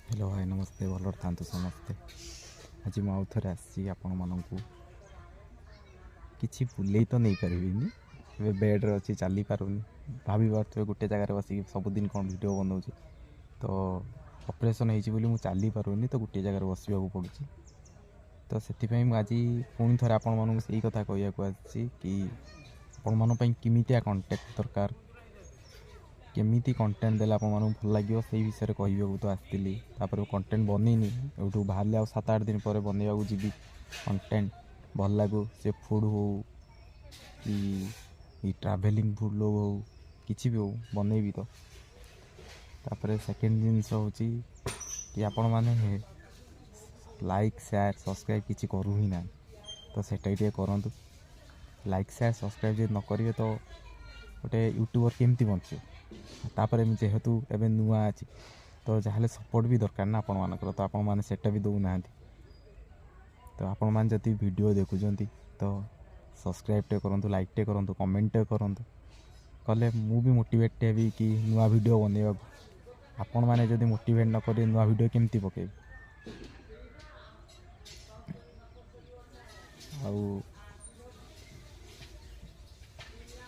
Hello hi नमस्ते भल था समस्ते। आज मुझे थे आसी आपण मानू कि बुले तो नहीं पारि बेड्रे अच्छी चली पारुनी भाभी पारे गोटे जगार बस सबुदिन कौन भिड बनाऊँ तो ऑपरेशन हो चली पारुनी तो गोटे जगार बसवा पड़ी तो से आज पुणी थे आपण मानक से कथा कहूँ कि आपण मानमिया कंटेक्ट दरकार केमी कंटेंट देला आप भल लगे से विषय कहू तो आसती कंटेंट बनईनी यूँ बाहर आ 7-8 दिन पर बनवाक जी कंटेंट भल लगू से फूड हो कि ट्राभेलिंग फूड लोग हो कि भी हो बनईबी तो तापर सेकेंड जिनस हूँ कि आपण मैंने लाइक शेयर सब्सक्राइब किसी करू ही ना तो सेटा करूँ लाइक शेयर सब्सक्राइब जो न करेंगे तो गोटे यूट्यूबर केमती बचे तापर जेहेतु एवं नुआ अच्छी तो जहाँ सपोर्ट भी दरकार ना आपण मानकर तो आपण मैंने सेटा भी दौना तो आपण मैंने जब वीडियो देखुं तो सब्सक्राइब टे करूँ लाइक टे करूँ कमेंट टे करूँ कले मु भी मोटिवेट हेबी कि नुआ वीडियो बनवा आपण मैंने जब मोटिवेट न कर नुआ वीडियो केमती पकेबी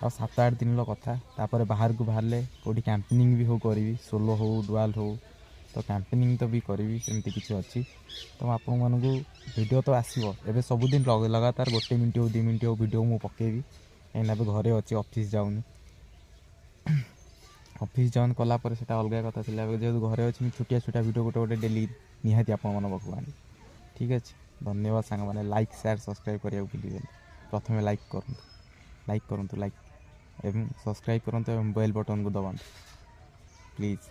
आ 7-8 दिन कथा तापर बाहर को बाहर कौटी कैंपेनिंग भी हो करी सोलो हो डुआल हो तो कैंपेनिंग तो भी करी सेमती किसी अच्छी तो आपण मानक वीडियो तो आसो एवं सबुदिन लगातार 1 मिनट हो 2 मिनट हो वीडियो मुझे पकेबी कहीं घरे अच्छी ऑफिस जाऊनी ऑफिस जॉइन कलापर से अलग कथा जेहतु घरे अच्छी छुटिया छुटिया वीडियो गोटे गोटे डेली निहाती आपण पाखु आनी ठीक अच्छे धन्यवाद सांग मैंने लाइक शेयर सब्सक्राइब करने भूल प्रथम लाइक करूँ लाइक एवं सब्सक्राइब करूँ एवं बेल बटन को दबातु प्लीज़।